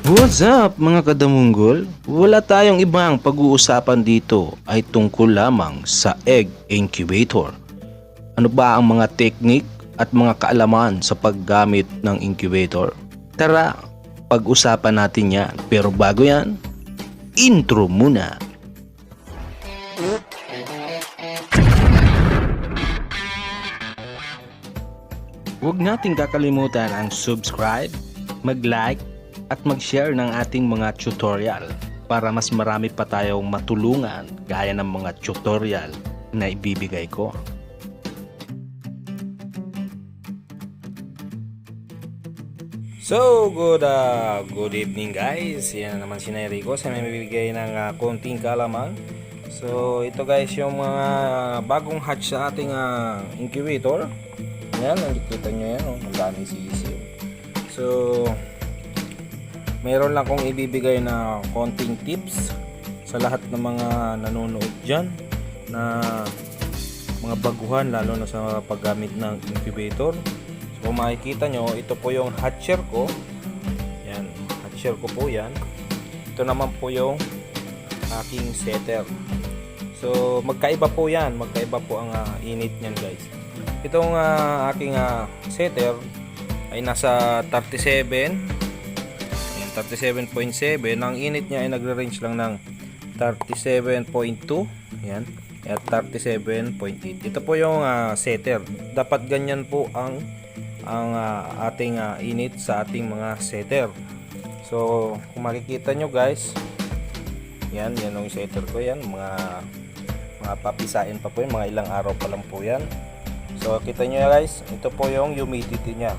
What's up mga kadamunggol? Wala tayong ibang pag-uusapan dito ay tungkol lamang sa egg incubator. Ano ba ang mga teknik at mga kaalaman sa paggamit ng incubator? Tara, pag-usapan natin yan. Pero bago yan, intro muna. Huwag nating kakalimutan ang subscribe, mag-like, at mag-share ng ating mga tutorial para mas marami pa tayong matulungan gaya ng mga tutorial na ibibigay ko. So, good evening guys. Yan na naman si Rico sa may bibigay ng konting kaalaman. So, ito guys yung mga bagong hatch sa ating incubator. Yan, nakikita nyo yan. Ang dami sisiw. So, mayroon lang kong ibibigay na konting tips sa lahat ng mga nanonood dyan na mga baguhan, lalo na sa paggamit ng incubator. So kung makikita nyo, ito po yung hatcher ko. Yan, hatcher ko po yan. Ito naman po yung aking setter. So magkaiba po yan, magkaiba po ang init nyan guys. Itong aking setter ay nasa 37.7. Ang init niya ay nagre-range lang ng 37.2. Yan. At 37.8. Ito po yung setter. Dapat ganyan po ang ating init sa ating mga setter. So, kung makikita nyo guys, yan yung setter ko yan. Mga papisain pa po yan. Mga ilang araw pa lang po yan. So, kita nyo guys, ito po yung humidity niya.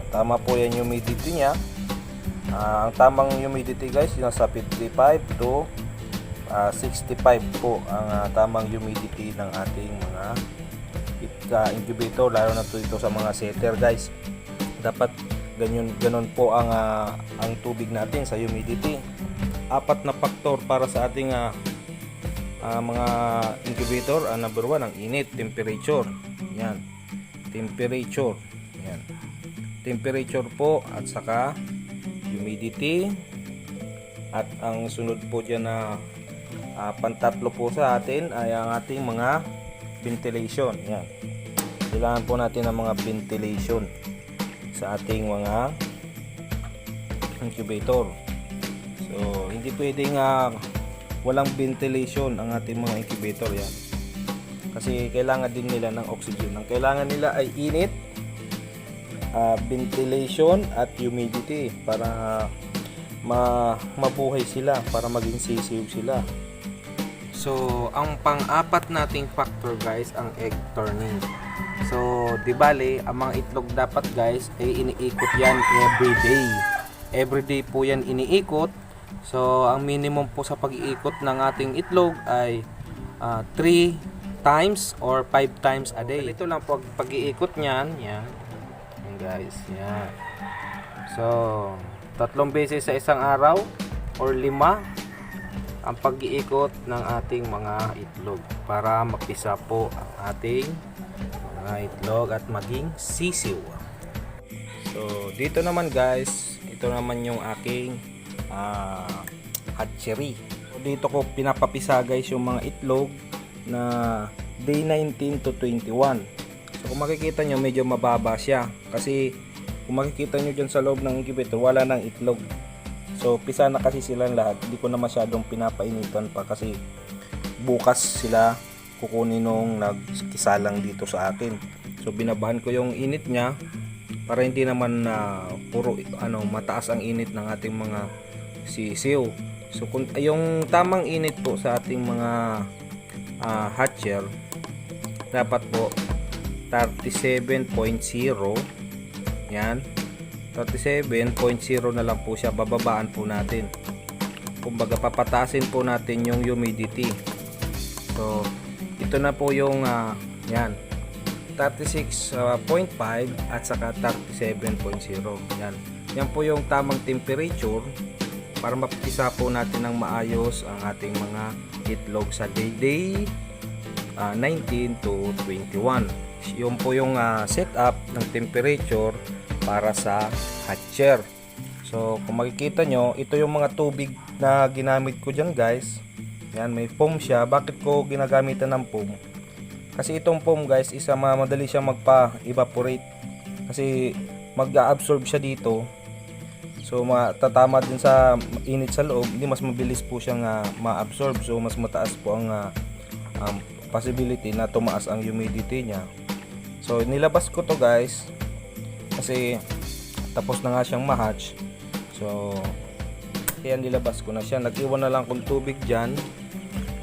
Tama po yan humidity niya. Ang tamang humidity guys nasa 55 to 65 po ang tamang humidity ng ating mga incubator, lalo na ito sa mga setter guys. Dapat ganun po ang tubig natin sa humidity. Apat na faktor para sa ating mga incubator. Number 1 ang init, temperature. Yan, temperature. Yan, temperature po, at saka humidity, at ang sunod po dyan na pantatlo po sa atin ay ang ating mga ventilation. Yan, kailangan po natin ng mga ventilation sa ating mga incubator. So hindi pwedeng walang ventilation ang ating mga incubator. Yan, kasi kailangan din nila ng oxygen. Ang kailangan nila ay init, ventilation at humidity para mabuhay sila, para maging sisiw sila. So, ang pang-apat nating factor guys, ang egg turning. So, di bale, ang mga itlog dapat guys ay iniikot yan everyday. Everyday po yan iniikot. So, ang minimum po sa pag-iikot ng ating itlog ay 3 times or 5 times a day. Ito lang po pag-iikot niyan, yan guys, yan. So 3 beses sa isang araw or 5 ang pag-iikot ng ating mga itlog para mapisa po ang ating mga itlog at maging sisiw. So dito naman guys, ito naman yung aking hatchery. So, dito ko pinapapisa guys yung mga itlog na day 19 to 21. So kung makikita nyo, medyo mababa siya kasi kung makikita nyo dyan sa loob ng incubator, wala nang itlog. So pisa na kasi silang lahat. Hindi ko na masyadong pinapainitan pa kasi bukas sila kukunin nung nagkisalang dito sa akin. So binabahan ko yung init niya para hindi naman puro mataas ang init ng ating mga sisiw. So kung yung tamang init po sa ating mga hatcher, dapat po 37.0. Yan, 37.0 na lang po siya. Bababaan po natin, kumbaga papatasin po natin yung humidity. So ito na po yung yan, 36.5 at saka 37.0. Yan po yung tamang temperature para mapisa po natin ng maayos ang ating mga itlog sa day 19 to 21. Yun po yung setup ng temperature para sa hatcher. So kung makikita nyo, ito yung mga tubig na ginamit ko dyan guys. Yan, may foam siya. Bakit ko ginagamitan ng foam? Kasi itong foam guys, isa madali siya magpa-evaporate. Kasi mag-absorb siya dito. So matatama din sa init sa loob, hindi mas mabilis po siyang ma-absorb. So mas mataas po ang possibility na tumaas ang humidity niya. So nilabas ko to guys kasi tapos na nga siyang ma-hatch. So kaya nilabas ko na siya. Nag-iwan na lang kong tubig dyan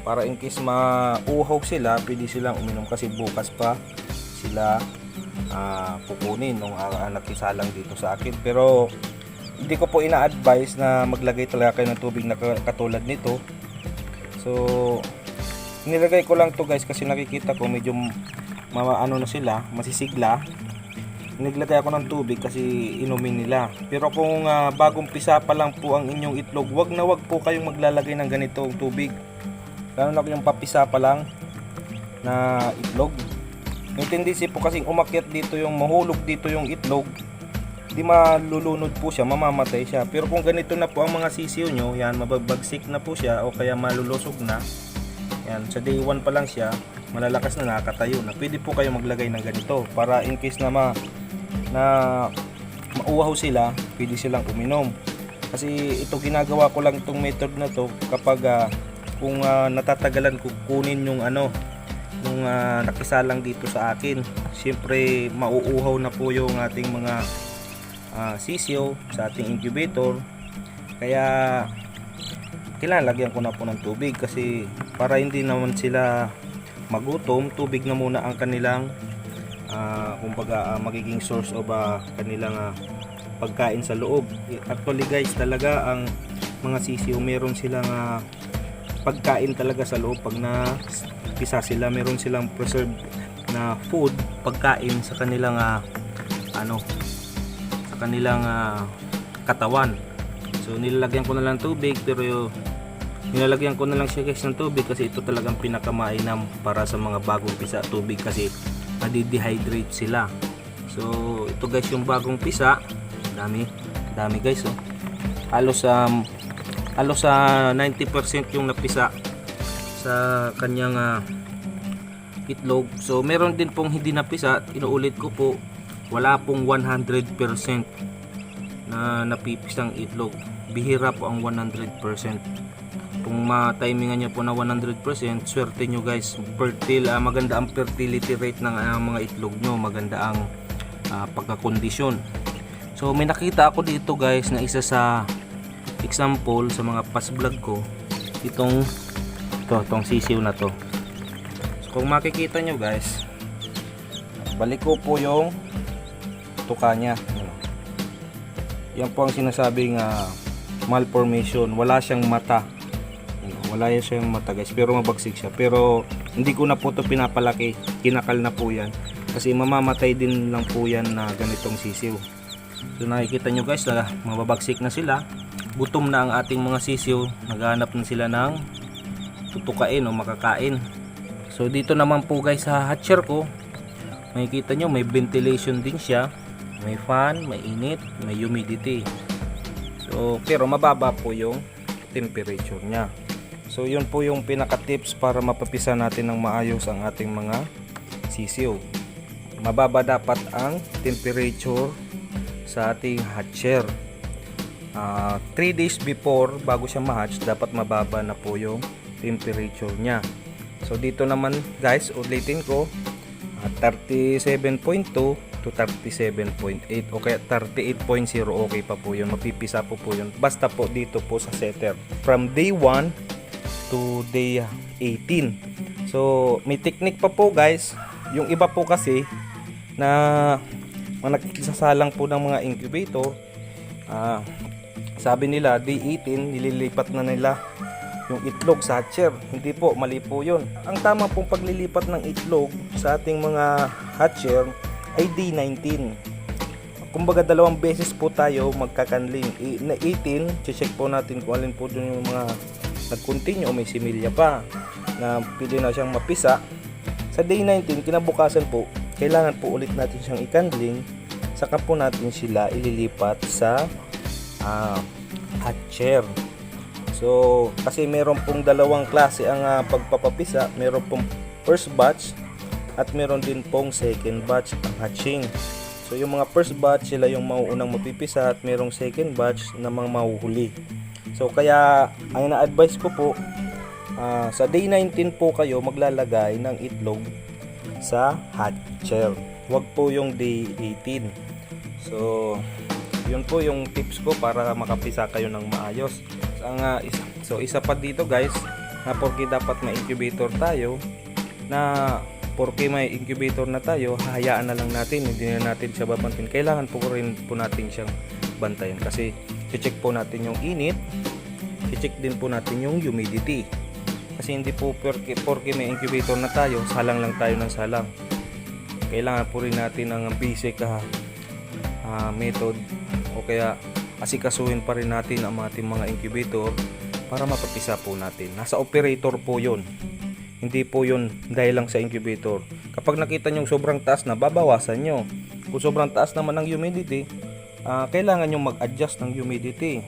para in case mauhaw sila, pwede silang uminom kasi bukas pa sila kukunin nung nakisalang dito sa akin. Pero hindi ko po ina-advise na maglagay talaga kayo ng tubig na katulad nito. So nilagay ko lang to guys kasi nakikita ko medyo ano na sila, masisigla. Naglagay ako ng tubig kasi inumin nila. Pero kung bagong pisa pa lang po ang inyong itlog, wag po kayong maglalagay ng ganitong tubig. Lalo na yung papisa pa lang na itlog. Yung tendency po kasing umakyat dito, yung mahulog dito yung itlog, di malulunod po siya, mamamatay siya. Pero kung ganito na po ang mga sisiyo nyo, yan, mababagsik na po siya o kaya malulusog na. Yan, sa day 1 pa lang siya, malalakas na, nakatayo na. Pwede po kayo maglagay ng ganito para in case na mauhaw sila, pwede silang uminom. Kasi ito ginagawa ko lang itong method na to kapag kung natatagalan ko kunin yung yung nakisalang dito sa akin. Siyempre mauuhaw na po yung ating mga sisiyo sa ating incubator. Kaya kailangan lagyan ko na po ng tubig kasi para hindi naman sila magutom, tubig na muna ang kanilang kumbaga magiging source of kanilang pagkain sa loob. Actually guys, talaga ang mga sisiyo meron silang pagkain talaga sa loob. Pag pisa sila, meron silang preserved na food, pagkain sa kanilang sa kanilang katawan. So nilalagyan ko na lang tubig, pero nilalagyan ko na lang siya guys ng tubig kasi ito talagang pinakamainam para sa mga bagong pisa. Tubig kasi madi-dehydrate sila. So ito guys yung bagong pisa, dami guys. Halos 90% yung napisa sa kanyang itlog. So meron din pong hindi napisa, inuulit ko po, wala pong 100% na napipisang itlog. Bihira po ang 100%. Kung ma-timingan nyo po na 100%, swerte nyo guys. Maganda ang fertility rate ng mga itlog nyo, maganda ang pagkakondisyon. So may nakita ako dito guys na isa sa example sa mga past vlog ko, itong sisiw na to. So kung makikita nyo guys, balik ko po yung tuka nya. Yan po ang sinasabing malformation. Wala siyang mata guys, pero mabagsik siya. Pero hindi ko na po to pinapalaki, kinakal na po yan kasi mamamatay din lang po yan na ganitong sisiw. So nakikita nyo guys, mababagsik na sila, gutom na ang ating mga sisiw, naghahanap na sila ng tutukain o makakain. So dito naman po guys sa hatcher ko, makikita nyo may ventilation din siya, may fan, may init, may humidity. So pero mababa po yung temperature nya. So yun po yung pinaka tips para mapapisa natin ng maayos ang ating mga sisiw. Mababa dapat ang temperature sa ating hatcher. 3 days before, bago siya ma-hatch, dapat mababa na po yung temperature nya. So dito naman guys, ulitin ko, 37.2 to 37.8 o kaya 38.0, okay pa po yun, mapipisa po yun. Basta po dito po sa setter from day 1 to day 18. So may technique pa po guys. Yung iba po kasi na nagkisasalang po ng mga incubator, sabi nila day 18 nililipat na nila yung itlog sa hatcher. Hindi po, mali po yun. Ang tama pong paglilipat ng itlog sa ating mga hatcher ay day 19. Kumbaga 2 beses po tayo magkakanling. Na 18, check po natin kung alin po dun yung mga nag-continue o may similya pa na pwede na siyang mapisa. Sa day 19, kinabukasan po, kailangan po ulit natin siyang ikandling, saka po natin sila ililipat sa hatcher. So, kasi meron pong dalawang klase ang pagpapapisa. Meron pong first batch at meron din pong second batch ang hatching. So, yung mga first batch sila yung mauunang mapipisa at merong second batch na mga mahuhuli. So, kaya ang na-advise ko po, sa day 19 po kayo maglalagay ng itlog sa hatcher. Huwag po yung day 18. So, yun po yung tips ko para makapisa kayo ng maayos. So isa pa dito guys, na porque dapat may incubator tayo, na porque may incubator na tayo, hahayaan na lang natin, hindi na natin siya babantayan. Kailangan po rin po natin siyang bantayan kasi i-check po natin yung init, i-check din po natin yung humidity. Kasi hindi po porque may incubator na tayo, salang lang tayo ng salang. Kailangan po rin natin ng basic method, o kaya asikasuhin pa rin natin ang ating mga incubator para mapapisa po natin. Nasa operator po yun, hindi po yun dahil lang sa incubator. Kapag nakita nyo sobrang taas na, babawasan nyo. Kung sobrang taas naman ng humidity, kailangan nyo mag-adjust ng humidity.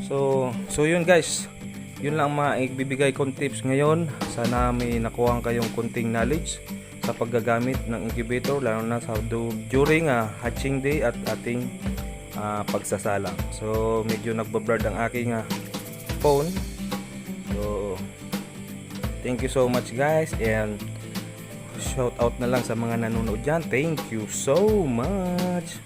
So yun guys, yun lang maibibigay kong tips ngayon. Sana may nakuha kayong konting knowledge sa paggagamit ng incubator, lalo na sa during hatching day at ating pagsasalang. So medyo nagbablurred ang aking phone. So thank you so much guys, and shout out na lang sa mga nanonood dyan. Thank you so much.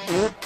Yep.